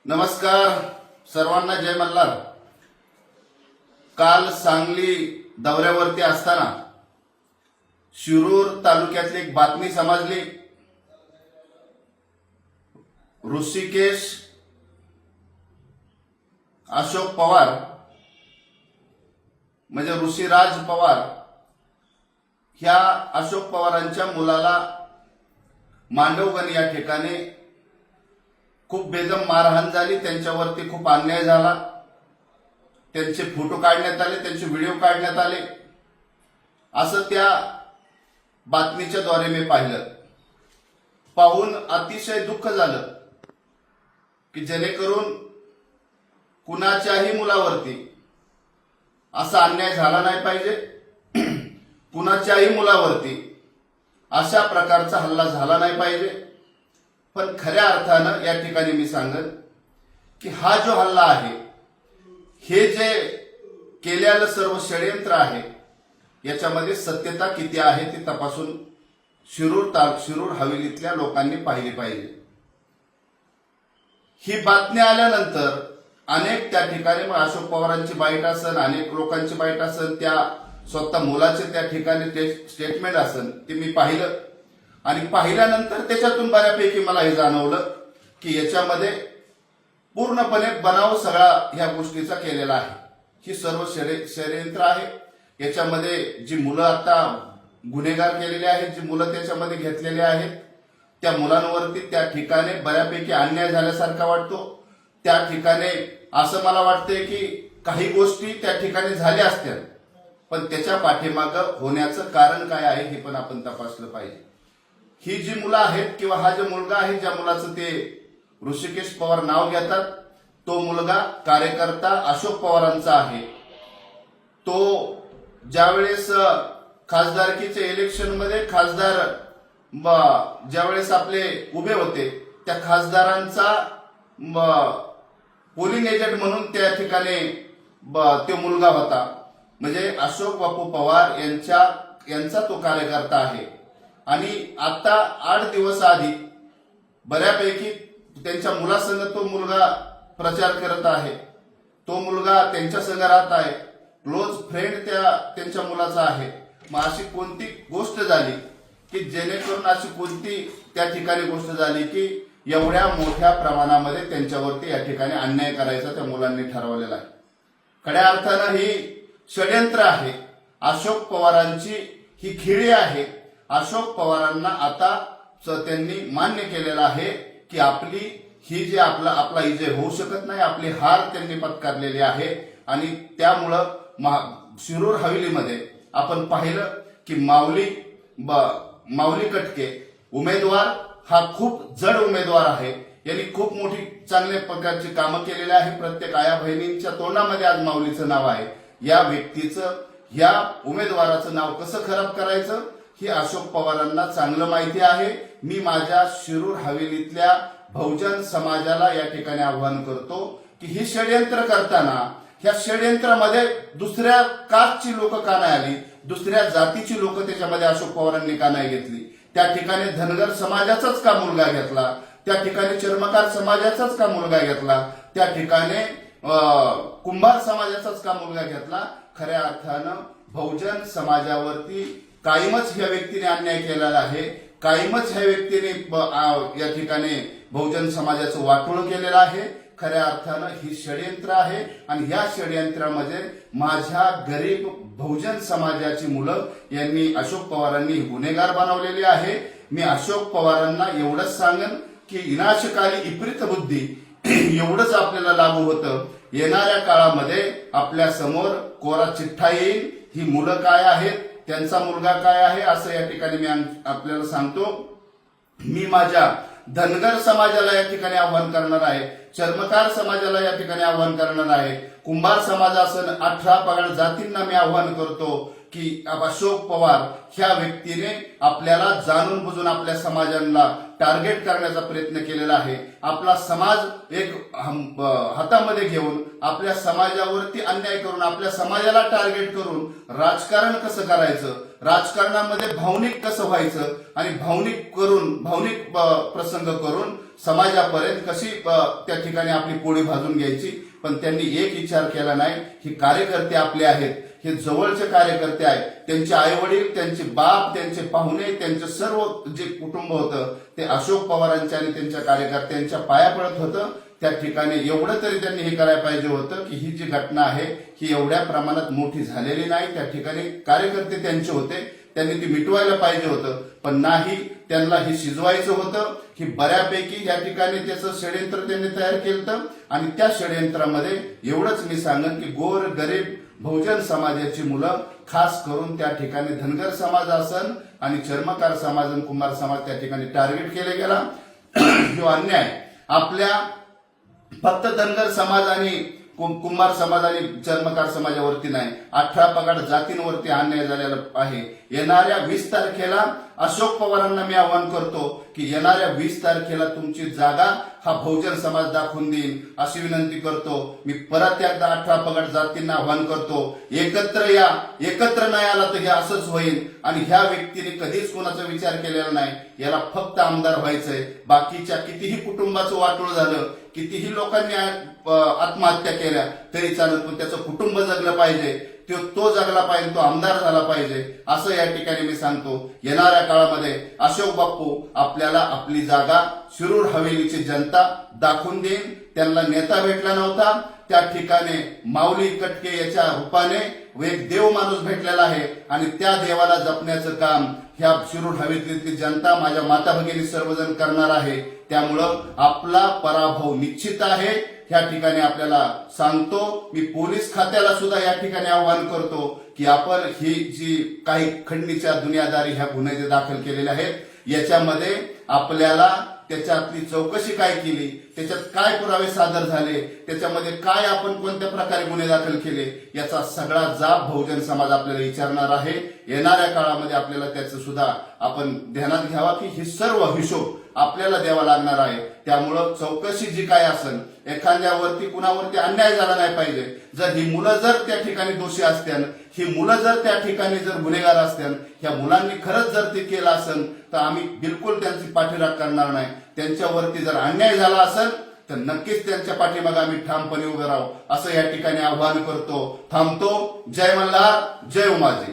नमस्कार सर्वांना, जय मल्हार। काल सांगली दौऱ्यावरती असताना शिरूर तालुक्यातली एक बातमी समजली। ऋषिकेश अशोक पवार म्हणजे ऋषिराज पवार ह्या अशोक पवारांच्या मुलाला मांडवगण या ठिकाणी खूप बेदम मारहाण झाली, त्यांच्यावरती खूप अन्याय झाला। त्यांचे फोटो काढण्यात आले, त्यांचे व्हिडिओ काढण्यात आले, असं त्या बातमीच्या द्वारे मी पाहिलं। पाहून अतिशय दुःख झालं की जेणेकरून कुणाच्याही मुलावरती असा अन्याय झाला नाही पाहिजे, कुणाच्याही मुलावरती अशा प्रकारचा हल्ला झाला नाही पाहिजे। पण खऱ्या अर्थानं या ठिकाणी मी सांगेन की हा जो हल्ला आहे, हे जे केलेलं सर्व षडयंत्र आहे, याच्यामध्ये सत्यता किती आहे ती तपासून शिरूर हवेलीतल्या लोकांनी पाहिली पाहिजे। ही बातमी आल्यानंतर अनेक त्या ठिकाणी मग अशोक पवारांची बाईट असेल, अनेक लोकांची बाईट असेल, त्या स्वतः मुलाचे त्या ठिकाणी स्टेटमेंट असेल, ते मी पाहिलं। आणि पाहिल्यानंतर त्याच्यातून बऱ्यापैकी मला हे जाणवलं की याच्यामध्ये पूर्णपणे बनाव सगळा ह्या गोष्टीचा केलेला आहे। ही सर्व षडयंत्र आहे। याच्यामध्ये जी मुलं आता गुन्हेगार केलेले आहेत, जी मुलं त्याच्यामध्ये घेतलेले आहेत, त्या मुलांवरती त्या ठिकाणी बऱ्यापैकी अन्याय झाल्यासारखा वाटतो। त्या ठिकाणी असं मला वाटतंय की काही गोष्टी त्या ठिकाणी झाल्या असत्या, पण त्याच्या पाठीमागं होण्याचं कारण काय आहे हे पण आपण तपासलं पाहिजे। ही जी मुलं आहेत किंवा हा जो मुलगा आहे, ज्या मुलाचं ते ऋषिकेश पवार नाव घेतात, तो मुलगा कार्यकर्ता अशोक पवारांचा आहे। तो ज्यावेळेस खासदारकीच्या इलेक्शनमध्ये खासदार ज्यावेळेस आपले उभे होते, त्या खासदारांचा पोलिंग एजंट म्हणून त्या ठिकाणी तो मुलगा होता। म्हणजे अशोक बापू पवार यांचा तो कार्यकर्ता आहे। आणि आता 8 दिवस आधी बऱ्यापैकी त्यांच्या मुलासंग तो मुलगा प्रचार करत आहे, तो मुलगा त्यांच्या संग राहत आहे, क्लोज फ्रेंड त्यांच्या मुलाचा आहे। मग अशी कोणती गोष्ट झाली की जेणेकरून अशी कोणती त्या ठिकाणी गोष्ट झाली की एवढ्या मोठ्या प्रमाणामध्ये त्यांच्यावरती या ठिकाणी अन्याय करायचा त्या मुलांनी ठरवलेला आहे। खऱ्या अर्थानं ही षडयंत्र आहे, अशोक पवारांची ही खिळी आहे। अशोक पवारांना आता त्यांनी मान्य केलेलं आहे की आपली ही जे आपला विजय होऊ शकत नाही, आपली हार त्यांनी पत्करलेली आहे। आणि त्यामुळं शिरूर हवेलीमध्ये आपण पाहिलं की माऊली कटके उमेदवार हा खूप जड उमेदवार आहे। यांनी खूप मोठी चांगल्या प्रकारची कामं केलेली आहे। प्रत्येक आया बहिणींच्या तोंडामध्ये आज माऊलीचं नाव आहे। या व्यक्तीचं, या उमेदवाराचं नाव कसं खराब करायचं ही अशोक पवारांना चांगलं माहिती आहे। मी माझ्या शिरूर हवेलीतल्या बहुजन समाजाला या ठिकाणी आवाहन करतो की ही षडयंत्र करताना ह्या षडयंत्रामध्ये दुसऱ्या कास्टची लोक का नाही आली, दुसऱ्या जातीची लोक त्याच्यामध्ये अशोक पवारांनी का नाही घेतली? त्या ठिकाणी धनगर समाजाचाच का मुलगा घेतला? त्या ठिकाणी चर्मकार समाजाचाच का मुलगा घेतला? त्या ठिकाणी कुंभार समाजाचाच का मुलगा घेतला? खऱ्या अर्थानं बहुजन समाजावरती कायमच ह्या व्यक्तीने अन्याय केलेला आहे, कायमच ह्या व्यक्तीने या ठिकाणी बहुजन समाजाचं वाटोळं केलेलं आहे। खऱ्या अर्थानं ही षडयंत्र आहे आणि या षडयंत्रामध्ये माझ्या गरीब बहुजन समाजाची मुलं यांनी अशोक पवारांनी गुन्हेगार बनवलेली आहे। मी अशोक पवारांना एवढंच सांगेन की विनाशकाली विपरीत बुद्धी एवढंच आपल्याला लागू होतं। येणाऱ्या काळामध्ये आपल्या समोर कोरा चिठ्ठा येईल, ही मुलं काय आहेत, त्यांचा मुलगा काय आहे, असं या ठिकाणी मी आपल्याला सांगतो। मी माझ्या धनगर समाजाला या ठिकाणी आवाहन करणार आहे, चर्मकार समाजाला या ठिकाणी आवाहन करणार आहे, कुंभार समाजासह 18 पगड जातींना मी आवाहन करतो की अशोक पवार ह्या व्यक्तीने आपल्याला जाणून बुजून आपल्या समाजाला टार्गेट करण्याचा प्रयत्न केलेला आहे. आपला समाज एक हातामध्ये घेऊन आपल्या समाजावरती अन्याय करून आपल्या समाजाला टार्गेट करून राजकारण कसं करायचं, राजकारणामध्ये भावनिक कसं व्हायचं आणि भावनिक प्रसंग करून समाजापर्यंत कशी त्या ठिकाणी आपली पोळी भाजून घ्यायची. पण त्यांनी एक विचार केला नाही. हे कार्यकर्ते आपले आहेत, हे जवळचे कार्यकर्ते आहेत, त्यांचे आई वडील, त्यांचे बाप, त्यांचे पाहुणे, त्यांचे सर्व जे कुटुंब होतं ते अशोक पवारांच्या आणि त्यांच्या कार्यकर्त्यांच्या पाया पडत होतं. त्या ठिकाणी एवढं तरी त्यांनी हे करायला पाहिजे होतं की ही जी घटना आहे ही एवढ्या प्रमाणात मोठी झालेली नाही. त्या ठिकाणी कार्यकर्ते त्यांचे होते, त्यांनी ती मिटवायला पाहिजे होतं, पण नाही. त्यांना हे शिजवायचं होतं की बऱ्यापैकी या ठिकाणी त्याचं षडयंत्र त्यांनी तयार केलं. आणि त्या षडयंत्रामध्ये एवढंच मी सांगेन की गोर गरीब बहुजन समाजाची मुलं, खास करून त्या ठिकाणी धनगर समाज असन आणि चर्मकार समाज आणि कुंभार समाज त्या ठिकाणी टार्गेट केले गेला. जो अन्याय आपल्या फक्त धनगर समाज आणि कुंभार समाज आणि चर्मकार समाजावरती नाही, 18 पगड जातींवरती अन्याय झालेला आहे. येणाऱ्या 20 तारखेला अशोक पवारांना मी आवाहन करतो की येणाऱ्या 20 तारखेला तुमची जागा हा बहुजन समाज दाखवून देईल अशी विनंती करतो. मी परत एकदा 18 पगड जातींना आवाहन करतो, एकत्र या. एकत्र नाही आला तर हे असंच होईल. आणि ह्या व्यक्तीने कधीच कोणाचा विचार केलेला नाही. याला फक्त आमदार व्हायचंय. बाकीच्या कितीही कुटुंबाचं वाटोळ झालं, कितीही लोकांनी आत्महत्या केल्या तरी चालत, पण त्याचं कुटुंब जगलं पाहिजे, तो जगला पाहिजे, तो आमदार झाला पाहिजे असं या ठिकाणी मी सांगतो. येणाऱ्या काळामध्ये अशोक बाप्पू आपल्याला आपली जागा शिरूर हवेलीची जनता दाखवून देईल. त्यांना नेता भेटला नव्हता, त्या ठिकाणी माऊली कटके याच्या रूपाने एक देव माणूस भेटलेला आहे आणि त्या देवाला जपण्याचं काम ह्या शिरूर हवेलीतली जनता, माझ्या माता भगिनी सर्वजण करणार आहे. त्यामुळं आपला पराभव निश्चित आहे. ह्या ठिकाणी आपल्याला सांगतो. मी पोलीस खात्याला सुद्धा या ठिकाणी आवाहन करतो की आपण ही जी काही खंडणीच्या दुनियादारी ह्या गुन्हे जे दाखल केलेले आहेत याच्यामध्ये आपल्याला त्याच्यातली चौकशी काय केली, त्याच्यात काय पुरावे सादर झाले, त्याच्यामध्ये काय आपण कोणत्या प्रकारे गुन्हे दाखल केले याचा सगळा जाब बहुजन समाज आपल्याला विचारणार आहे. येणाऱ्या काळामध्ये आपल्याला त्याचं सुद्धा आपण ध्यानात घ्यावा की हे सर्व हिशोब आपल्याला द्यावा लागणार आहे. त्यामुळं चौकशी जी काय असेल, एखाद्यावरती कुणावरती अन्याय झाला नाही पाहिजे. जर ही मुलं जर त्या ठिकाणी दोषी असत्यान, ही मुलं जर त्या ठिकाणी जर गुन्हेगार असत्यान, ह्या मुलांनी खरंच जर ते केलं असेल तर आम्ही बिलकुल त्यांची पाठीराख करणार नाही. त्यांच्यावरती जर अन्याय झाला असेल तर नक्कीच त्यांच्या पाठीमागे आम्ही ठामपणे उभे राहू असं या ठिकाणी आवाहन करतो. थांबतो. जय मल्हार, जय उमाजी.